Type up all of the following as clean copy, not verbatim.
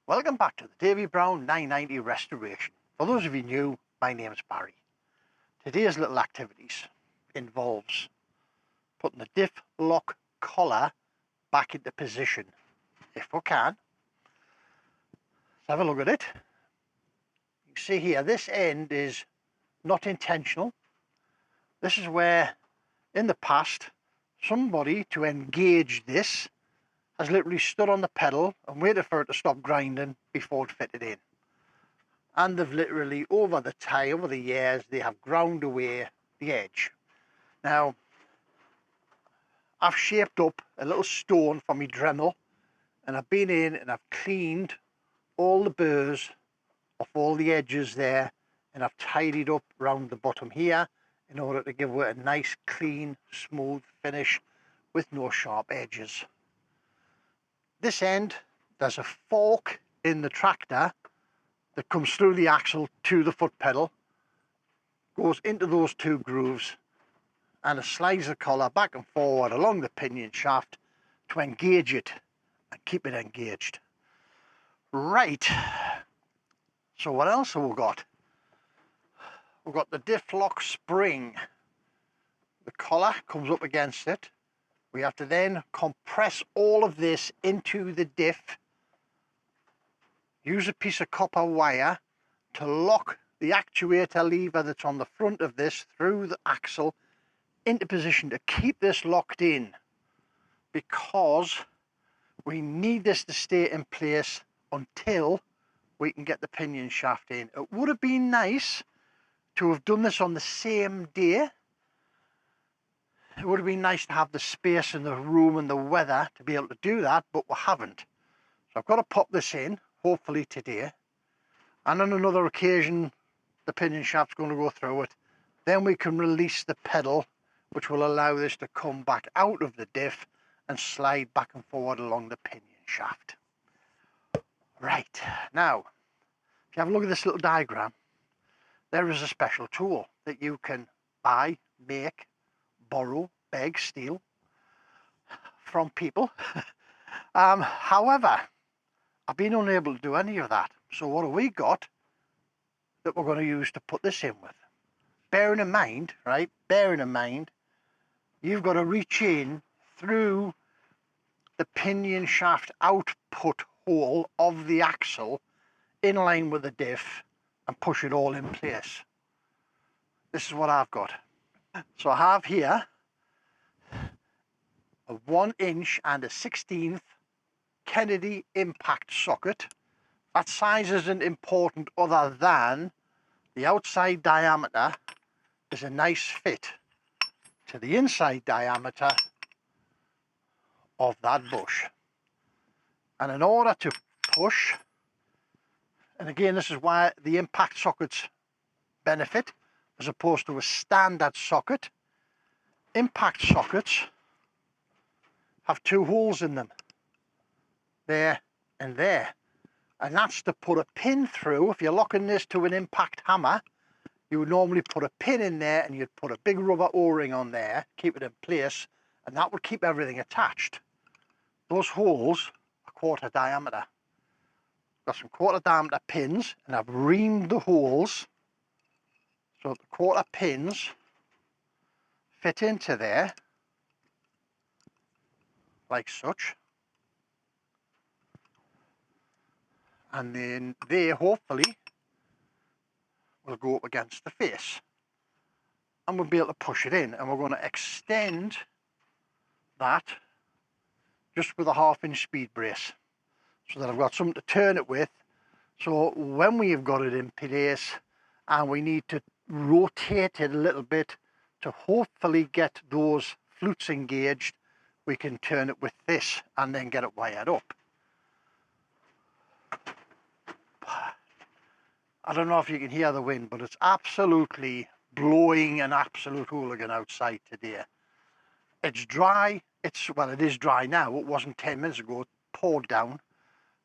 Welcome back to the Davy Brown 990 restoration. For those of you new, my name is Barry. Today's little activities involves putting the diff lock collar back into position, if we can. Let's have a look at it. You can see here, this end is not intentional. This is where, in the past, somebody to engage this has literally stood on the pedal and waited for it to stop grinding before it fitted in. And they've literally, over the years, they have ground away the edge. Now, I've shaped up a little stone for my Dremel, and I've been in and I've cleaned all the burrs off all the edges there, and I've tidied up round the bottom here in order to give it a nice, clean, smooth finish with no sharp edges. This end, there's a fork in the tractor that comes through the axle to the foot pedal, goes into those two grooves, and it slides the collar back and forward along the pinion shaft to engage it and keep it engaged. Right, so what else have we got? We've got the diff lock spring. The collar comes up against it. We have to then compress all of this into the diff, use a piece of copper wire to lock the actuator lever that's on the front of this through the axle into position to keep this locked in, because we need this to stay in place until we can get the pinion shaft in. It would have been nice to have done this on the same day. It would have been nice to have the space and the room and the weather to be able to do that, but we haven't. So I've got to pop this in, hopefully today. And on another occasion, the pinion shaft's going to go through it. Then we can release the pedal, which will allow this to come back out of the diff and slide back and forward along the pinion shaft. Right, now, if you have a look at this little diagram, there is a special tool that you can buy, make, borrow, beg, steal from people. However, I've been unable to do any of that. So what have we got that we're going to use to put this in with? Bearing in mind, right, you've got to reach in through the pinion shaft output hole of the axle in line with the diff and push it all in place. This is what I've got. So I have here a 1 inch and a 1/16 Kennedy impact socket. That size isn't important other than the outside diameter is a nice fit to the inside diameter of that bush. And in order to push, and again this is why the impact sockets benefit as opposed to a standard socket. Impact sockets have 2 holes in them, there and there, and that's to put a pin through. If you're locking this to an impact hammer, you would normally put a pin in there and you'd put a big rubber o-ring on there, keep it in place, and that would keep everything attached. Those holes are 1/4 diameter. Got some 1/4 diameter pins, and I've reamed the holes so the 1/4 pins fit into there like such, and then they hopefully will go up against the face and we'll be able to push it in. And we're going to extend that just with a 1/2 inch speed brace so that I've got something to turn it with, so when we've got it in place and we need to rotate it a little bit to hopefully get those flutes engaged, we can turn it with this and then get it wired up. I don't know if you can hear the wind, but it's absolutely blowing an absolute hooligan outside today. It's dry. Well, it is dry now. It wasn't 10 minutes ago. It poured down.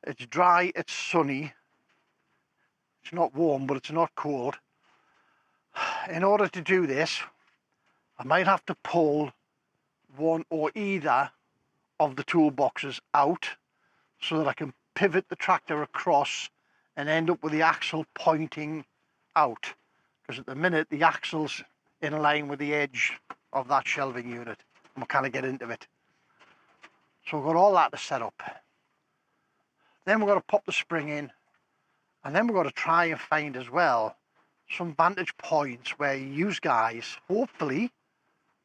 It's dry. It's sunny. It's not warm, but it's not cold. In order to do this, I might have to pull one or either of the toolboxes out so that I can pivot the tractor across and end up with the axle pointing out, because at the minute the axle's in line with the edge of that shelving unit and we'll kind of get into it. So we've got all that to set up. Then we've got to pop the spring in, and then we've got to try and find as well some vantage points where you guys, hopefully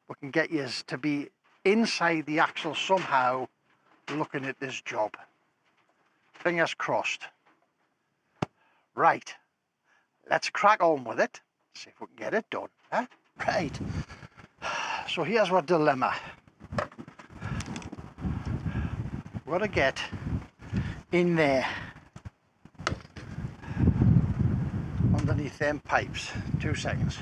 we can get you to be inside the axle somehow looking at this job. Fingers crossed. Right, let's crack on with it, see if we can get it done. Huh? Right, so here's our dilemma. We've got to get in there underneath them pipes. 2 seconds.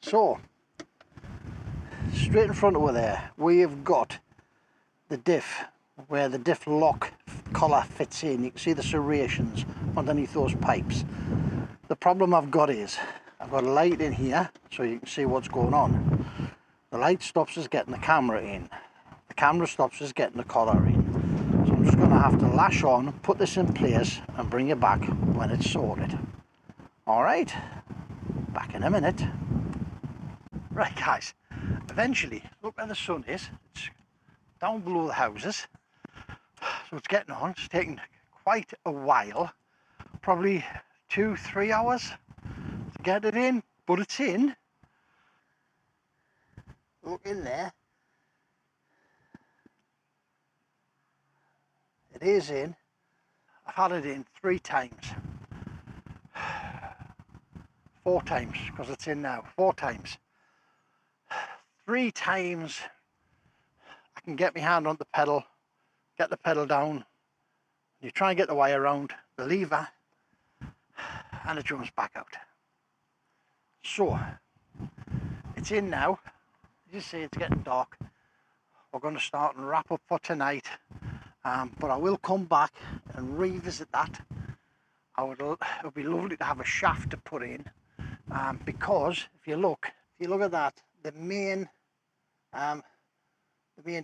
So straight in front of us there we have got the diff, where the diff lock collar fits in. You can see the serrations underneath those pipes. The problem I've got is I've got a light in here so you can see what's going on. The light stops us getting the camera in. The camera stops us getting the collar in. So I'm just going to have to lash on, put this in place and bring you back when it's sorted. Alright, back in a minute. Right guys, eventually, look where the sun is. It's down below the houses. So it's getting on. It's taking quite a while. Probably 2-3 hours to get it in, but it's in. Look in there. It is in. I've had it in 3 times. 4 times, because it's in now. 4 times. 3 times I can get my hand on the pedal, get the pedal down, you try and get the wire around the lever and it jumps back out. So it's in now. As you see, it's getting dark. We're going to start and wrap up for tonight, but I will come back and revisit that. It would be lovely to have a shaft to put in, because if you look at that, the main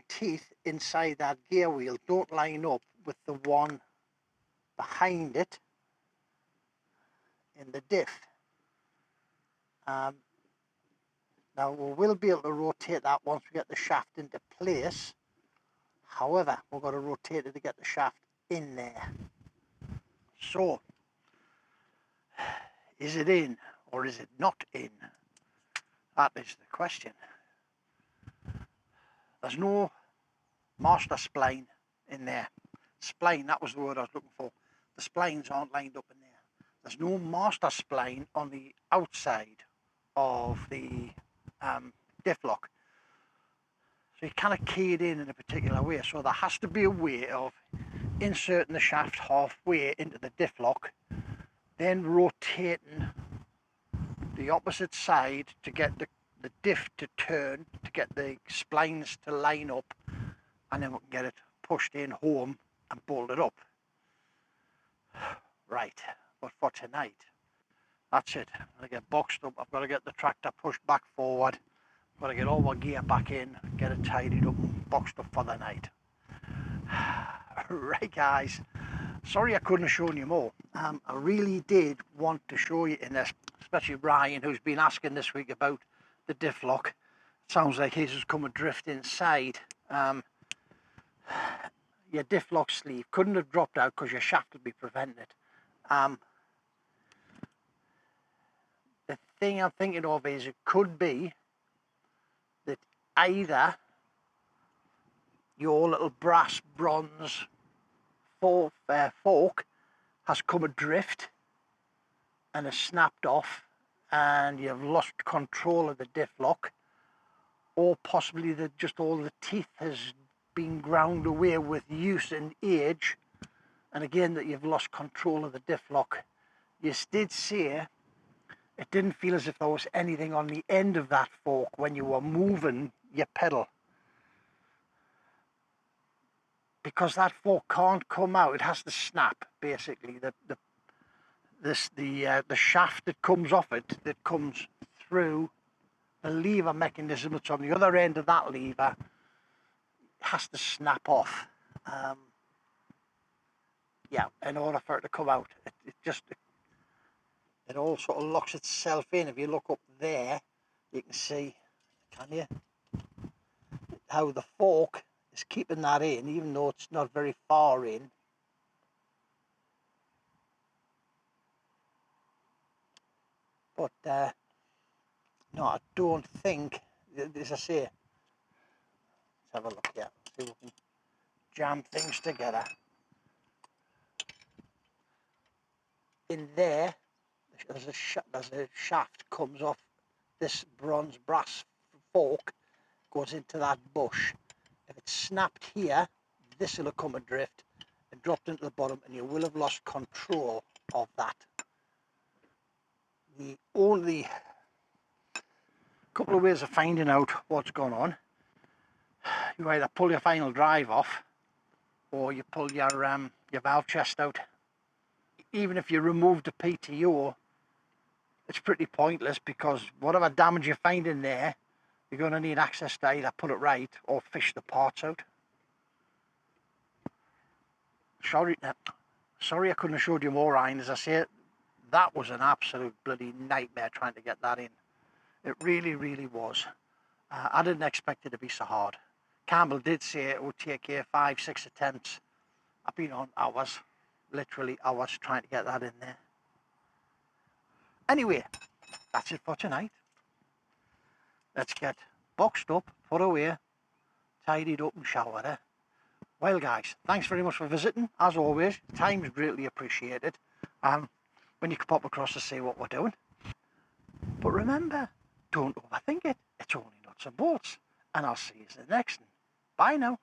teeth inside that gear wheel don't line up with the one behind it in the diff. Now we will be able to rotate that once we get the shaft into place. However, we've got to rotate it to get the shaft in there. So, is it in or is it not in? That is the question. There's no master spline in there. Spline, that was the word I was looking for. The splines aren't lined up in there. There's no master spline on the outside of the diff lock. So you kind of key it in a particular way. So there has to be a way of inserting the shaft halfway into the diff lock, then rotating the opposite side to get the diff to turn, to get the splines to line up, and then we can get it pushed in home and bolted up. Right, but for tonight, that's it. I'm going to get boxed up. I've got to get the tractor pushed back forward. I've got to get all my gear back in, get it tidied up and boxed up for the night. Right guys, sorry I couldn't have shown you more. I really did want to show you in this, especially Ryan, who's been asking this week about the diff lock. Sounds like his has come adrift inside. Your diff lock sleeve couldn't have dropped out because your shaft would be preventing it. The thing I'm thinking of is it could be that either your little brass bronze fork has come adrift and has snapped off and you've lost control of the diff lock, or possibly that just all the teeth has been ground away with use and age, and again that you've lost control of the diff lock. You did say it didn't feel as if there was anything on the end of that fork when you were moving your pedal, because that fork can't come out. It has to snap basically. The shaft that comes off it, that comes through the lever mechanism that's on the other end of that lever has to snap off. Yeah, in order for it to come out. It all sort of locks itself in. If you look up there, you can see, can you, how the fork is keeping that in, even though it's not very far in. But no, I don't think, as I say, let's have a look here, see if we can jam things together. In there, there's a shaft comes off this bronze brass fork, goes into that bush. If it's snapped here, this will have come adrift and dropped into the bottom, and you will have lost control of that. The only couple of ways of finding out what's going on, you either pull your final drive off or you pull your valve chest out. Even if you remove the PTO, it's pretty pointless, because whatever damage you find in there, you're going to need access to either put it right or fish the parts out. Sorry I couldn't have showed you more, Ryan. As I say, that was an absolute bloody nightmare trying to get that in. It really, really was. I didn't expect it to be so hard. Campbell did say it would take you 5-6 attempts. I've been on hours, literally hours, trying to get that in there. Anyway, that's it for tonight. Let's get boxed up, put away, tidied up and showered. Eh? Well guys, thanks very much for visiting. As always, time's greatly appreciated. When you can pop across to see what we're doing. But remember, don't overthink it. It's only nuts and bolts. And I'll see you in the next one. Bye now.